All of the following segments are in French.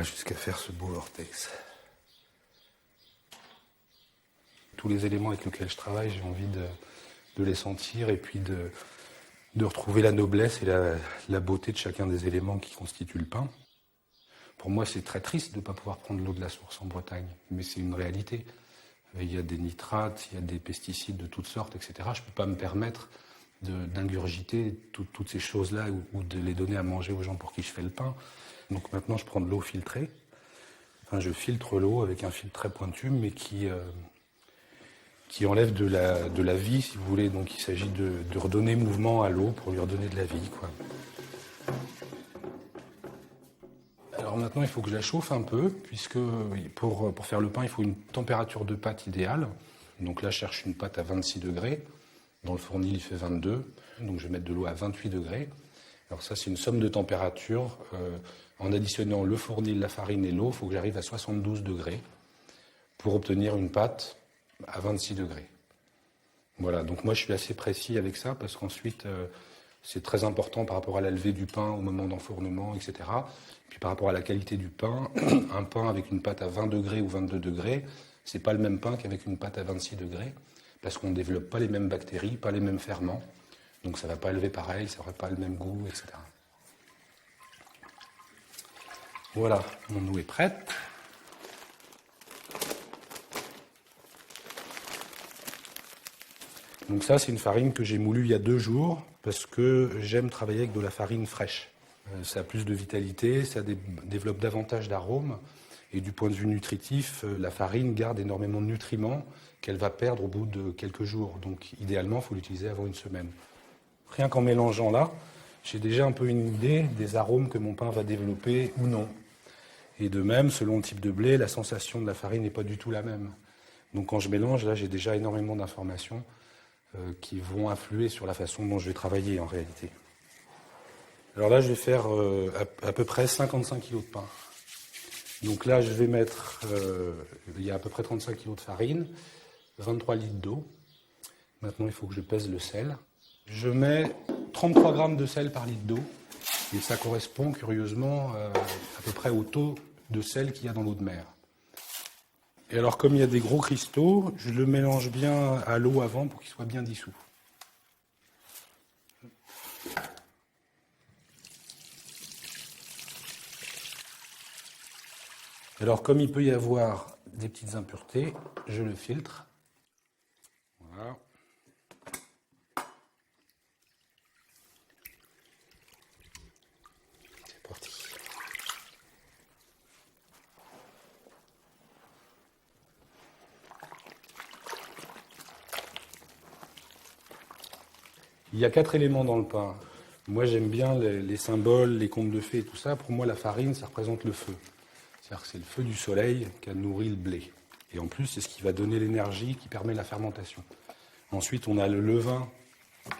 Voilà, jusqu'à faire ce beau vortex. Tous les éléments avec lesquels je travaille, j'ai envie de les sentir et puis de retrouver la noblesse et la beauté de chacun des éléments qui constituent le pain. Pour moi, c'est très triste de ne pas pouvoir prendre l'eau de la source en Bretagne, mais c'est une réalité. Il y a des nitrates, il y a des pesticides de toutes sortes, etc. Je ne peux pas me permettre d'ingurgiter toutes ces choses-là ou de les donner à manger aux gens pour qui je fais le pain. Donc maintenant, je prends de l'eau filtrée. Enfin, je filtre l'eau avec un filtre très pointu, mais qui enlève de la vie, si vous voulez. Donc il s'agit de redonner mouvement à l'eau pour lui redonner de la vie, quoi. Alors maintenant, il faut que je la chauffe un peu, puisque pour faire le pain, il faut une température de pâte idéale. Donc là, je cherche une pâte à 26 degrés. Dans le fournil, il fait 22. Donc je vais mettre de l'eau à 28 degrés. Alors ça, c'est une somme de température. En additionnant le fournil, la farine et l'eau, il faut que j'arrive à 72 degrés pour obtenir une pâte à 26 degrés. Voilà, donc moi je suis assez précis avec ça parce qu'ensuite c'est très important par rapport à la levée du pain au moment d'enfournement, etc. Puis par rapport à la qualité du pain, un pain avec une pâte à 20 degrés ou 22 degrés, c'est pas le même pain qu'avec une pâte à 26 degrés parce qu'on ne développe pas les mêmes bactéries, pas les mêmes ferments. Donc ça ne va pas élever pareil, ça n'aura pas le même goût, etc. Voilà, mon eau est prête. Donc ça, c'est une farine que j'ai moulue il y a 2 jours parce que j'aime travailler avec de la farine fraîche. Ça a plus de vitalité, ça développe davantage d'arômes. Et du point de vue nutritif, la farine garde énormément de nutriments qu'elle va perdre au bout de quelques jours. Donc idéalement, il faut l'utiliser avant une semaine. Rien qu'en mélangeant là, j'ai déjà un peu une idée des arômes que mon pain va développer ou non. Et de même, selon le type de blé, la sensation de la farine n'est pas du tout la même. Donc quand je mélange, là, j'ai déjà énormément d'informations qui vont influer sur la façon dont je vais travailler en réalité. Alors là, je vais faire à peu près 55 kg de pain. Donc là, je vais mettre, il y a à peu près 35 kg de farine, 23 litres d'eau. Maintenant, il faut que je pèse le sel. Je mets 33 grammes de sel par litre d'eau. Et ça correspond curieusement à peu près au taux de sel qu'il y a dans l'eau de mer. Et alors, comme il y a des gros cristaux, je le mélange bien à l'eau avant pour qu'il soit bien dissous. Alors, comme il peut y avoir des petites impuretés, je le filtre. Voilà. C'est parti. Il y a 4 éléments dans le pain. Moi, j'aime bien les symboles, les contes de fées et tout ça. Pour moi, la farine, ça représente le feu. C'est-à-dire que c'est le feu du soleil qui a nourri le blé. Et en plus, c'est ce qui va donner l'énergie qui permet la fermentation. Ensuite, on a le levain,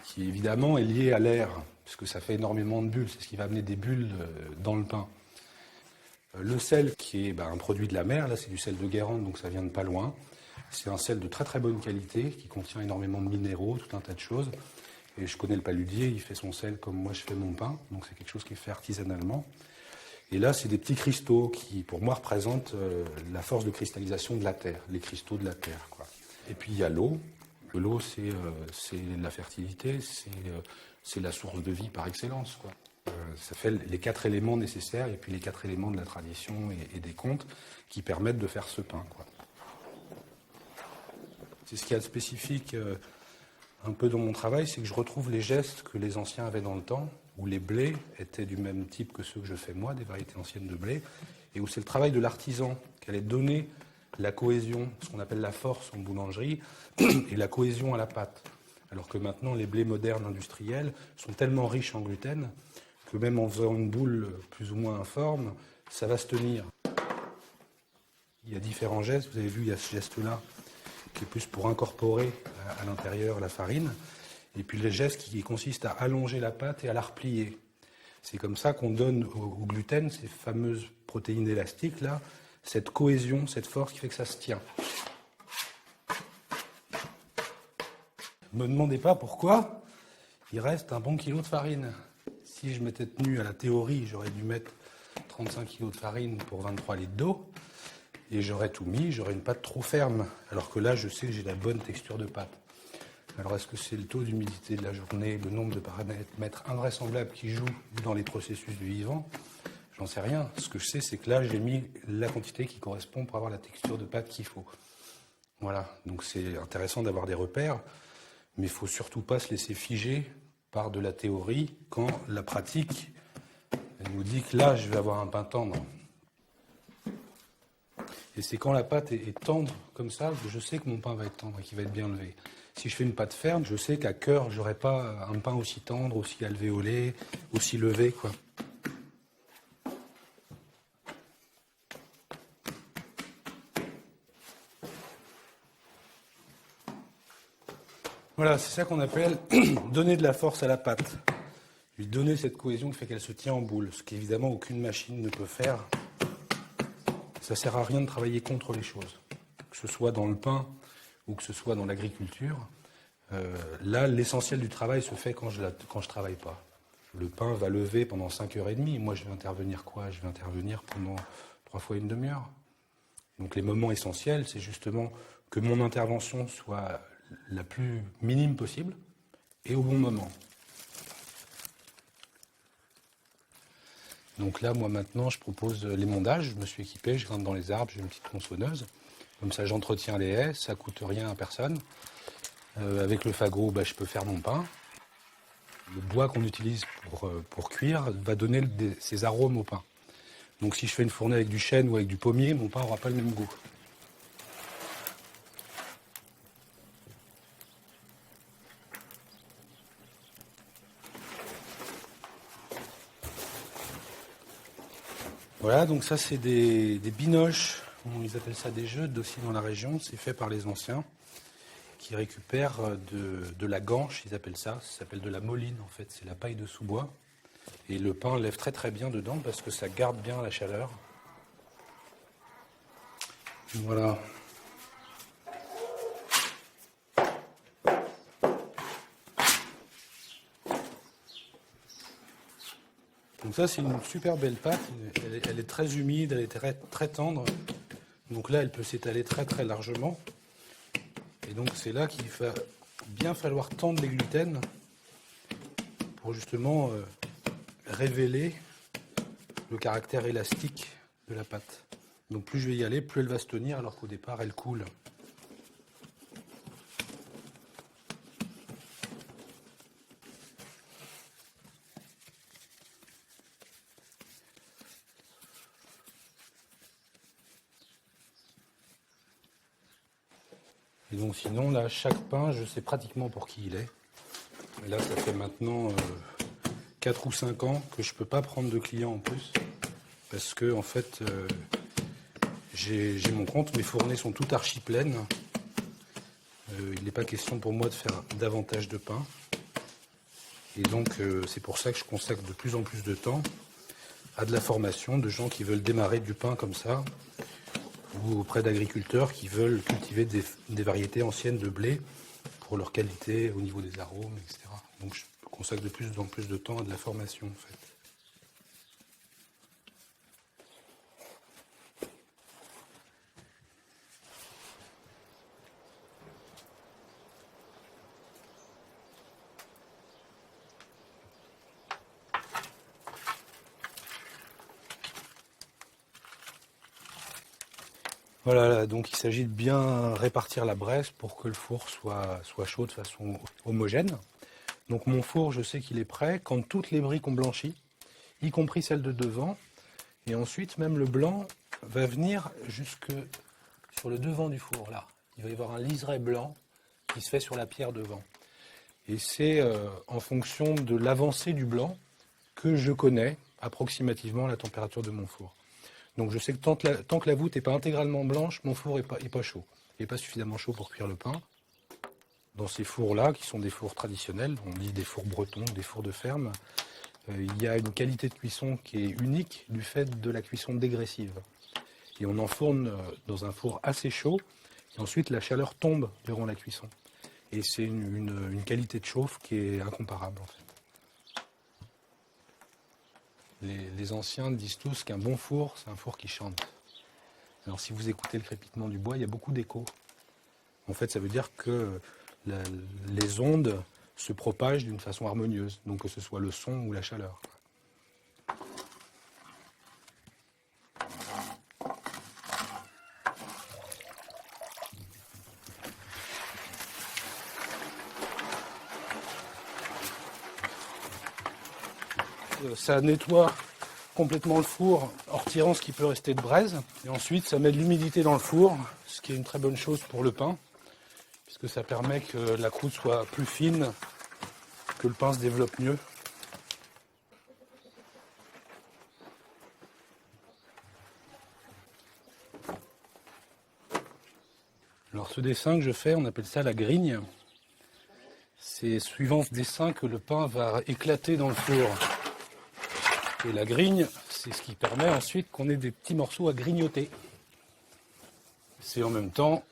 qui évidemment est lié à l'air, puisque ça fait énormément de bulles. C'est ce qui va amener des bulles dans le pain. Le sel, qui est un produit de la mer, là c'est du sel de Guérande, donc ça vient de pas loin. C'est un sel de très très bonne qualité, qui contient énormément de minéraux, tout un tas de choses. Et je connais le paludier, il fait son sel comme moi je fais mon pain, donc c'est quelque chose qui est fait artisanalement. Et là, c'est des petits cristaux qui, pour moi, représentent la force de cristallisation de la Terre, les cristaux de la Terre, quoi. Et puis il y a l'eau. L'eau, c'est la fertilité, c'est la source de vie par excellence, quoi. Ça fait les 4 éléments nécessaires et puis les 4 éléments de la tradition et des contes qui permettent de faire ce pain, quoi. C'est ce qu'il y a de spécifique un peu dans mon travail, c'est que je retrouve les gestes que les anciens avaient dans le temps, où les blés étaient du même type que ceux que je fais moi, des variétés anciennes de blé, et où c'est le travail de l'artisan qui allait donner la cohésion, ce qu'on appelle la force en boulangerie, et la cohésion à la pâte. Alors que maintenant, les blés modernes industriels sont tellement riches en gluten que même en faisant une boule plus ou moins informe, ça va se tenir. Il y a différents gestes, vous avez vu, il y a ce geste-là, qui est plus pour incorporer à l'intérieur la farine, et puis le geste qui consiste à allonger la pâte et à la replier. C'est comme ça qu'on donne au gluten, ces fameuses protéines élastiques, là, cette cohésion, cette force qui fait que ça se tient. Ne me demandez pas pourquoi il reste un bon kilo de farine. Si je m'étais tenu à la théorie, j'aurais dû mettre 35 kg de farine pour 23 litres d'eau. Et j'aurais tout mis, j'aurais une pâte trop ferme. Alors que là, je sais que j'ai la bonne texture de pâte. Alors est-ce que c'est le taux d'humidité de la journée, le nombre de paramètres invraisemblables qui jouent dans les processus du vivant? J'en sais rien. Ce que je sais, c'est que là, j'ai mis la quantité qui correspond pour avoir la texture de pâte qu'il faut. Voilà, donc c'est intéressant d'avoir des repères, mais il ne faut surtout pas se laisser figer par de la théorie quand la pratique elle nous dit que là, je vais avoir un pain tendre. Et c'est quand la pâte est tendre comme ça que je sais que mon pain va être tendre et qu'il va être bien levé. Si je fais une pâte ferme, je sais qu'à cœur, je n'aurai pas un pain aussi tendre, aussi alvéolé, aussi levé, quoi. Voilà, c'est ça qu'on appelle donner de la force à la pâte. Lui donner cette cohésion qui fait qu'elle se tient en boule, ce qu'évidemment aucune machine ne peut faire. Ça ne sert à rien de travailler contre les choses, que ce soit dans le pain ou que ce soit dans l'agriculture. Là, l'essentiel du travail se fait quand je ne travaille pas. Le pain va lever pendant 5h30. Moi, je vais intervenir quoi? Je vais intervenir pendant 3 fois une demi-heure. Donc les moments essentiels, c'est justement que mon intervention soit la plus minime possible et au bon moment. Donc là, moi maintenant, je propose l'émondage. Je me suis équipé, je grimpe dans les arbres, j'ai une petite tronçonneuse. Comme ça, j'entretiens les haies, ça ne coûte rien à personne. Avec le fagot, je peux faire mon pain. Le bois qu'on utilise pour cuire va donner ses arômes au pain. Donc si je fais une fournée avec du chêne ou avec du pommier, mon pain n'aura pas le même goût. Voilà, donc ça c'est des binoches, ils appellent ça des jeux aussi dans la région, c'est fait par les anciens, qui récupèrent de la ganche, ils appellent ça s'appelle de la moline en fait, c'est la paille de sous-bois. Et le pain lève très très bien dedans parce que ça garde bien la chaleur. Voilà. Donc ça c'est une super belle pâte, elle est très humide, elle est très, très tendre. Donc là elle peut s'étaler très très largement. Et donc c'est là qu'il va bien falloir tendre les gluten pour justement révéler le caractère élastique de la pâte. Donc plus je vais y aller, plus elle va se tenir alors qu'au départ elle coule. Et donc sinon, là, chaque pain, je sais pratiquement pour qui il est. Et là, ça fait maintenant 4 ou 5 ans que je ne peux pas prendre de clients en plus. Parce que, en fait, j'ai mon compte, mes fournées sont toutes archi pleines. Il n'est pas question pour moi de faire davantage de pain. Et donc, c'est pour ça que je consacre de plus en plus de temps à de la formation de gens qui veulent démarrer du pain comme ça, ou auprès d'agriculteurs qui veulent cultiver des variétés anciennes de blé pour leur qualité au niveau des arômes, etc. Donc je consacre de plus en plus de temps à de la formation, en fait. Voilà, donc il s'agit de bien répartir la braise pour que le four soit chaud de façon homogène. Donc mon four, je sais qu'il est prêt quand toutes les briques ont blanchi, y compris celle de devant. Et ensuite, même le blanc va venir jusque sur le devant du four, là. Il va y avoir un liseré blanc qui se fait sur la pierre devant. Et c'est en fonction de l'avancée du blanc que je connais approximativement la température de mon four. Donc je sais que tant que la voûte n'est pas intégralement blanche, mon four n'est pas chaud. Il n'est pas suffisamment chaud pour cuire le pain. Dans ces fours-là, qui sont des fours traditionnels, on dit des fours bretons, des fours de ferme, il y a une qualité de cuisson qui est unique du fait de la cuisson dégressive. Et on enfourne dans un four assez chaud, et ensuite la chaleur tombe durant la cuisson. Et c'est une qualité de chauffe qui est incomparable en fait. Les anciens disent tous qu'un bon four, c'est un four qui chante. Alors si vous écoutez le crépitement du bois, il y a beaucoup d'écho. En fait, ça veut dire que les ondes se propagent d'une façon harmonieuse, donc que ce soit le son ou la chaleur. Ça nettoie complètement le four en retirant ce qui peut rester de braise. Et ensuite, ça met de l'humidité dans le four, ce qui est une très bonne chose pour le pain, puisque ça permet que la croûte soit plus fine, que le pain se développe mieux. Alors ce dessin que je fais, on appelle ça la grigne. C'est suivant ce dessin que le pain va éclater dans le four. Et la grigne, c'est ce qui permet ensuite qu'on ait des petits morceaux à grignoter. C'est en même temps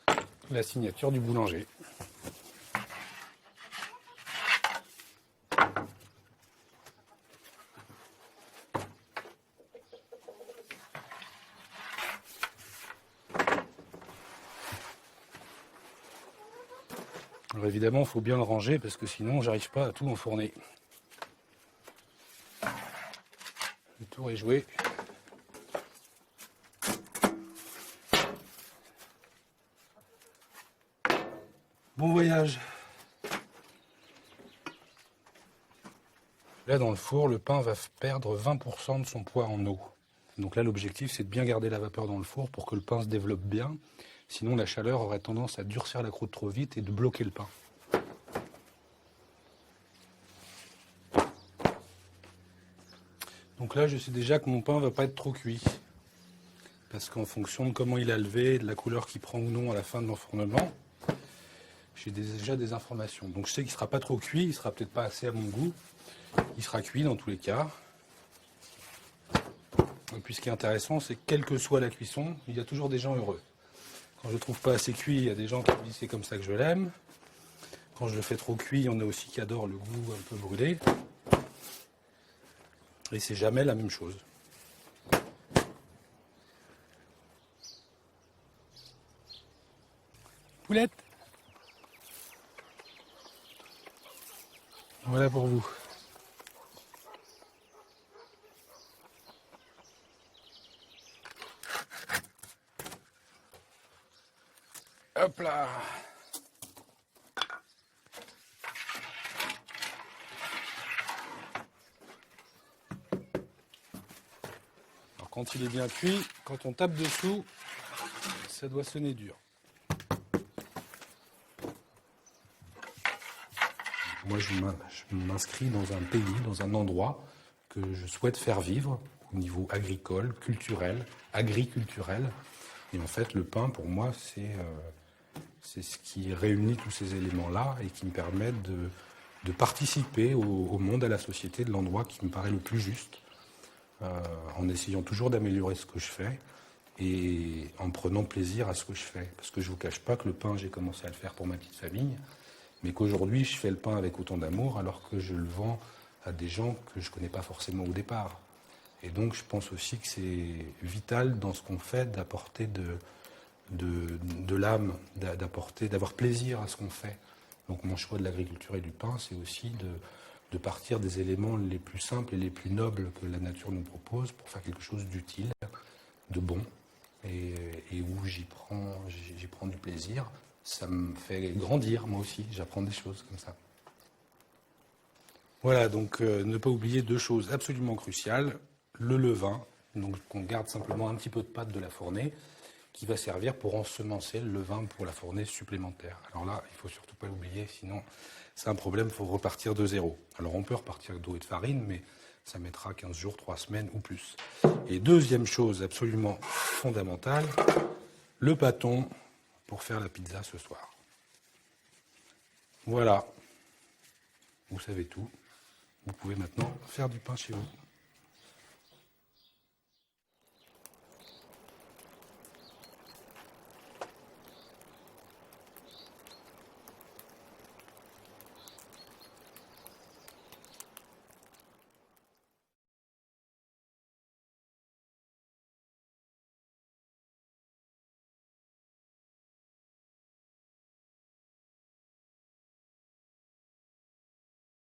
la signature du boulanger. Alors évidemment, il faut bien le ranger parce que sinon, j'arrive pas à tout enfourner. Le tour est joué. Bon voyage. Là, dans le four, le pain va perdre 20% de son poids en eau. Donc là, l'objectif, c'est de bien garder la vapeur dans le four pour que le pain se développe bien. Sinon, la chaleur aurait tendance à durcir la croûte trop vite et de bloquer le pain. Donc là, je sais déjà que mon pain ne va pas être trop cuit. Parce qu'en fonction de comment il a levé, de la couleur qu'il prend ou non à la fin de l'enfournement, j'ai déjà des informations. Donc je sais qu'il ne sera pas trop cuit, il ne sera peut-être pas assez à mon goût. Il sera cuit dans tous les cas. Et puis ce qui est intéressant, c'est que quelle que soit la cuisson, il y a toujours des gens heureux. Quand je ne trouve pas assez cuit, il y a des gens qui me disent c'est comme ça que je l'aime. Quand je le fais trop cuit, il y en a aussi qui adorent le goût un peu brûlé. Et c'est jamais la même chose. Poulette, voilà pour vous. Hop là. Alors quand il est bien cuit, quand on tape dessous, ça doit sonner dur. Moi, je m'inscris dans un pays, dans un endroit que je souhaite faire vivre au niveau agricole, culturel, agriculturel. Et en fait, le pain, pour moi, c'est ce qui réunit tous ces éléments-là et qui me permet de participer au monde, à la société de l'endroit qui me paraît le plus juste, en essayant toujours d'améliorer ce que je fais et en prenant plaisir à ce que je fais. Parce que je ne vous cache pas que le pain, j'ai commencé à le faire pour ma petite famille, mais qu'aujourd'hui, je fais le pain avec autant d'amour alors que je le vends à des gens que je ne connais pas forcément au départ. Et donc, je pense aussi que c'est vital dans ce qu'on fait d'apporter de l'âme, d'avoir plaisir à ce qu'on fait. Donc, mon choix de l'agriculture et du pain, c'est aussi de partir des éléments les plus simples et les plus nobles que la nature nous propose pour faire quelque chose d'utile, de bon, et où j'y prends du plaisir. Ça me fait grandir, moi aussi. J'apprends des choses comme ça. Voilà, donc ne pas oublier deux choses absolument cruciales. Le levain, donc qu'on garde simplement un petit peu de pâte de la fournée, qui va servir pour ensemencer le levain pour la fournée supplémentaire. Alors là, il ne faut surtout pas l'oublier, sinon c'est un problème, il faut repartir de zéro. Alors on peut repartir d'eau et de farine, mais ça mettra 15 jours, 3 semaines ou plus. Et deuxième chose absolument fondamentale, le bâton pour faire la pizza ce soir. Voilà, vous savez tout. Vous pouvez maintenant faire du pain chez vous.